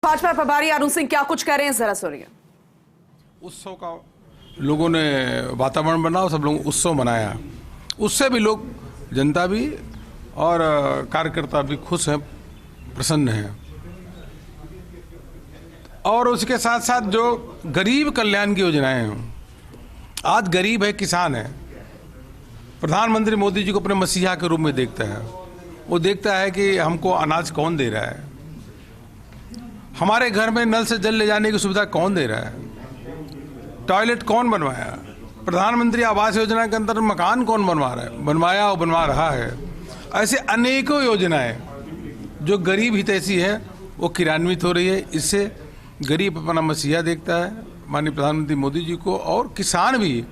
भाजपा प्रभारी अरुण सिंह क्या कुछ कह रहे हैं, जरा सुनिए। उत्सव का लोगों ने वातावरण बनाया, सब लोग उत्सव मनाया, उससे भी लोग, जनता भी और कार्यकर्ता भी खुश हैं, प्रसन्न हैं। और उसके साथ साथ जो गरीब कल्याण की योजनाएं हैं, आज गरीब है, किसान है, प्रधानमंत्री मोदी जी को अपने मसीहा के रूप में देखता है। वो देखता है कि हमको अनाज कौन दे रहा है, हमारे घर में नल से जल ले जाने की सुविधा कौन दे रहा है, टॉयलेट कौन बनवाया, प्रधानमंत्री आवास योजना के अंदर मकान कौन बनवाया और बनवा रहा है। ऐसे अनेकों योजनाएं जो गरीब हितैषी है वो क्रियान्वित हो रही है। इससे गरीब अपना मसीहा देखता है माननीय प्रधानमंत्री मोदी जी को, और किसान भी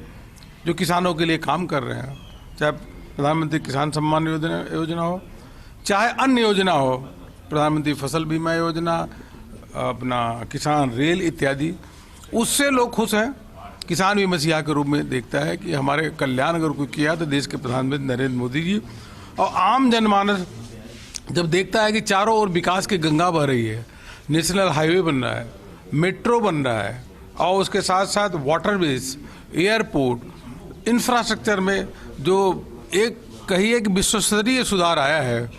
जो किसानों के लिए काम कर रहे हैं, चाहे प्रधानमंत्री किसान सम्मान योजना हो, चाहे अन्य योजना हो, प्रधानमंत्री फसल बीमा योजना, अपना किसान रेल इत्यादि, उससे लोग खुश हैं। किसान भी मसीहा के रूप में देखता है कि हमारे कल्याण अगर कोई किया तो देश के प्रधानमंत्री नरेंद्र मोदी जी। और आम जनमानस जब देखता है कि चारों ओर विकास की गंगा बह रही है, नेशनल हाईवे बन रहा है, मेट्रो बन रहा है, और उसके साथ साथ वाटरवेज, एयरपोर्ट, इंफ्रास्ट्रक्चर में जो एक कहिए कि विश्वस्तरीय सुधार आया है,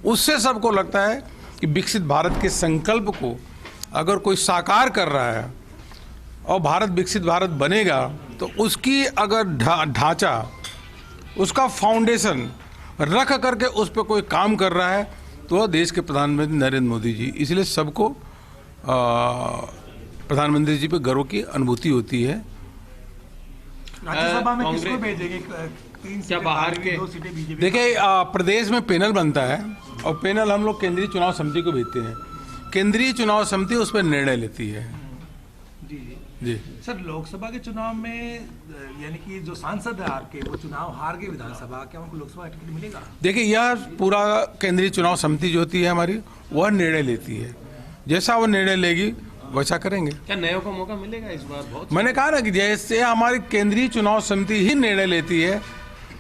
उससे सबको लगता है कि विकसित भारत के संकल्प को अगर कोई साकार कर रहा है और भारत विकसित भारत बनेगा, तो उसकी अगर ढांचा, उसका फाउंडेशन रख करके उस पर कोई काम कर रहा है, तो वह देश के प्रधानमंत्री नरेंद्र मोदी जी। इसलिए सबको प्रधानमंत्री जी पे गर्व की अनुभूति होती है। राज्यसभा में किसको भेजेंगे? क्या बाहर के? देखिए, प्रदेश में पैनल बनता है और पैनल हम लोग केंद्रीय चुनाव समिति को भेजते हैं। केंद्रीय चुनाव समिति उस पर निर्णय लेती है। जी सर, लोकसभा के चुनाव में यानी कि जो सांसद है आपके, वो चुनाव हार गए विधानसभा, क्या उनको लोकसभा टिकट मिलेगा? देखिए, यह पूरा केंद्रीय चुनाव समिति जो होती है हमारी, वह निर्णय लेती है। जैसा वो निर्णय लेगी वैसा करेंगे। क्या नयों को मौका मिलेगा इस बार? बहुत मैंने कहा ना कि जैसे हमारी केंद्रीय चुनाव समिति ही निर्णय लेती है,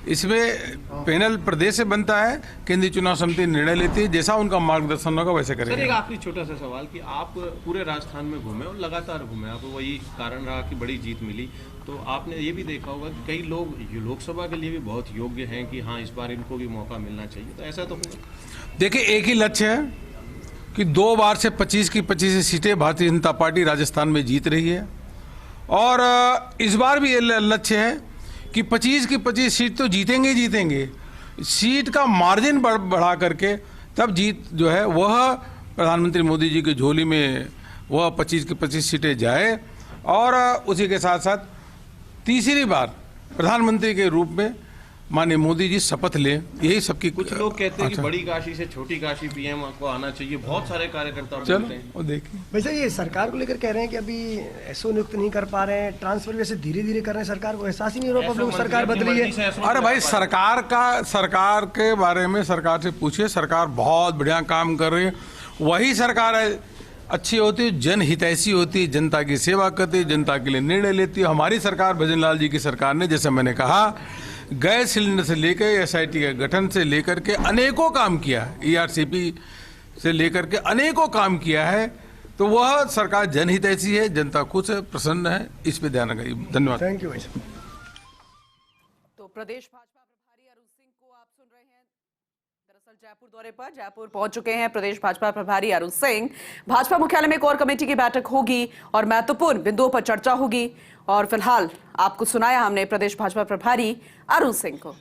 इसमें पैनल प्रदेश से बनता है, केंद्रीय चुनाव समिति निर्णय लेती है, जैसा उनका मार्गदर्शन होगा वैसे करेंगे। सर, एक आखिरी छोटा सा सवाल कि आप पूरे राजस्थान में घूमे और लगातार घूमे, आप वही कारण रहा कि बड़ी जीत मिली, तो आपने ये भी देखा होगा कि कई लोग लोकसभा के लिए भी बहुत योग्य हैं कि हाँ, इस बार इनको भी मौका मिलना चाहिए, तो ऐसा तो होगा? देखिए, एक ही लक्ष्य है कि 2 बार से 25 की 25 सीटें भारतीय जनता पार्टी राजस्थान में जीत रही है, और इस बार भी ये लक्ष्य है कि 25 की 25 सीट तो जीतेंगे ही जीतेंगे। सीट का मार्जिन बढ़ा करके तब जीत जो है वह प्रधानमंत्री मोदी जी की झोली में वह 25 की 25 सीटें जाए, और उसी के साथ साथ तीसरी बार प्रधानमंत्री के रूप में माननीय मोदी जी शपथ लें, यही सबकी। कुछ लोग कहते हैं कि बड़ी काशी से छोटी काशी पीएम को आना चाहिए, बहुत सारे कार्यकर्ता बोलते हैं। वो देखिए, वैसे ये सरकार को लेकर कह रहे हैं कि अभी एसओ नियुक्त नहीं कर पा रहे हैं, ट्रांसफर वैसे धीरे धीरे कर रहे हैं, सरकार को एहसास ही नहीं हो रहा, सरकार बदली है। अरे भाई, सरकार के बारे में सरकार से पूछिए, सरकार बहुत बढ़िया काम कर रही है। वही सरकार है अच्छी होती है, जनहितैषी होती है, जनता की सेवा करती है, जनता के लिए निर्णय लेती है। हमारी सरकार, भजन लाल जी की सरकार ने, जैसे मैंने कहा, गैस सिलेंडर से लेकर एसआईटी के गठन से लेकर के अनेकों काम किया है, ईआरसीपी से लेकर के अनेकों काम किया है। तो वह सरकार जनहितैषी है, जनता खुश है, प्रसन्न है, इस पे ध्यान रखिए। धन्यवाद। थैंक यू भाई। तो प्रदेश भाजपा प्रभारी अरुण सिंह को आप सुन रहे हैं। दरअसल जयपुर दौरे पर जयपुर पहुंच चुके हैं प्रदेश भाजपा प्रभारी अरुण सिंह। भाजपा मुख्यालय में कोर कमेटी की बैठक होगी और महत्वपूर्ण बिंदुओं पर चर्चा होगी, और फिलहाल आपको सुनाया हमने प्रदेश भाजपा प्रभारी अरुण सिंह को।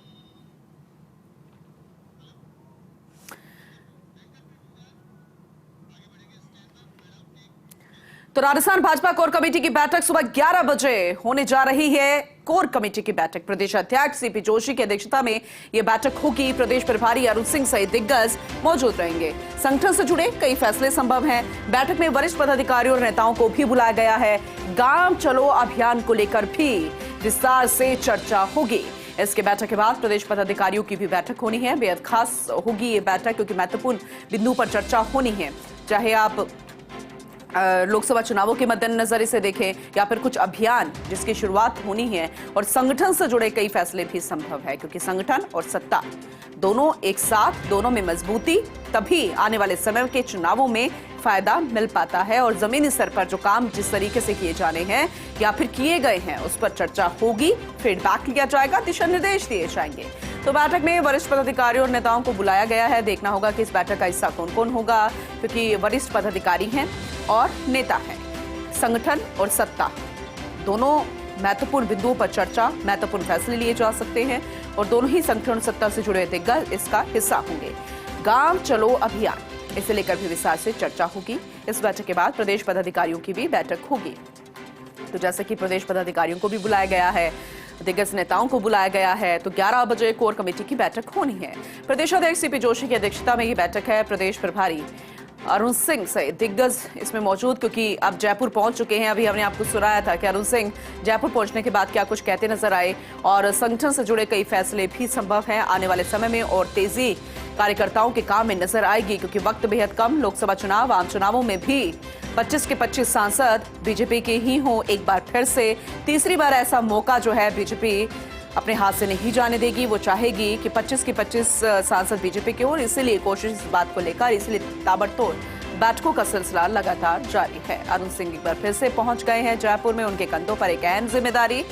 तो राजस्थान भाजपा कोर कमेटी की बैठक सुबह 11 बजे होने जा रही है। कोर कमेटी की बैठक प्रदेश अध्यक्ष सीपी जोशी की अध्यक्षता में यह बैठक होगी। प्रदेश प्रभारी अरुण सिंह सहित दिग्गज मौजूद रहेंगे। संगठन से जुड़े कई फैसले संभव हैं। बैठक में वरिष्ठ पदाधिकारियों और नेताओं को भी बुलाया गया है। गांव चलो अभियान को लेकर भी विस्तार से चर्चा होगी। इसके बैठक के बाद प्रदेश पदाधिकारियों की भी बैठक होनी है। बेहद खास होगी ये बैठक, क्योंकि महत्वपूर्ण बिंदु पर चर्चा होनी है। चाहे आप लोकसभा चुनावों के मद्देनजर इसे देखें या फिर कुछ अभियान जिसकी शुरुआत होनी है, और संगठन से जुड़े कई फैसले भी संभव है, क्योंकि संगठन और सत्ता दोनों एक साथ, दोनों में मजबूती, तभी आने वाले समय के चुनावों में फायदा मिल पाता है और जमीनी स्तर पर जो काम जिस तरीके से किए जाने हैं या फिर किए गए हैं उस पर चर्चा होगी, फीडबैक लिया जाएगा, दिशा निर्देश दिए जाएंगे। तो बैठक में वरिष्ठ पदाधिकारियों और नेताओं को बुलाया गया है। देखना होगा कि इस बैठक का हिस्सा कौन कौन होगा, क्योंकि वरिष्ठ पदाधिकारी हैं और नेता हैं। संगठन और सत्ता दोनों महत्वपूर्ण बिंदुओं पर चर्चा, महत्वपूर्ण फैसले लिए जा सकते हैं और दोनों ही संगठन और सत्ता से जुड़े दिग्गज इसका हिस्सा होंगे। गांव चलो अभियान, इसे लेकर भी विस्तार से चर्चा होगी। इस बैठक के बाद प्रदेश पदाधिकारियों की भी बैठक होगी। तो जैसे कि प्रदेश पदाधिकारियों को भी बुलाया गया है, दिग्गज नेताओं को बुलाया गया है, तो 11 बजे कोर कमेटी की बैठक होनी है। प्रदेश अध्यक्ष सीपी जोशी की अध्यक्षता में ये बैठक है। प्रदेश प्रभारी अरुण सिंह से दिग्गज इसमें मौजूद, क्योंकि अब जयपुर पहुंच चुके हैं। अभी हमने आपको सुनाया था कि अरुण सिंह जयपुर पहुंचने के बाद क्या कुछ कहते नजर आए और संगठन से जुड़े कई फैसले भी संभव हैं आने वाले समय में और तेजी कार्यकर्ताओं के काम में नजर आएगी, क्योंकि वक्त बेहद कम। लोकसभा चुनाव, आम चुनावों में भी 25 के 25 सांसद बीजेपी के ही हों। एक बार फिर से तीसरी बार ऐसा मौका जो है बीजेपी अपने हाथ से नहीं जाने देगी। वो चाहेगी कि 25 के 25 सांसद बीजेपी के और इसीलिए कोशिश इस बात को लेकर, इसलिए ताबड़तोड़ बैठकों का सिलसिला लगातार जारी है। अरुण सिंह एक बार फिर से पहुंच गए हैं जयपुर में। उनके कंधों पर एक अहम जिम्मेदारी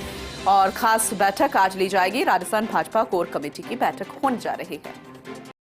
और खास बैठक आज ली जाएगी। राजस्थान भाजपा कोर कमेटी की बैठक होने जा रही है।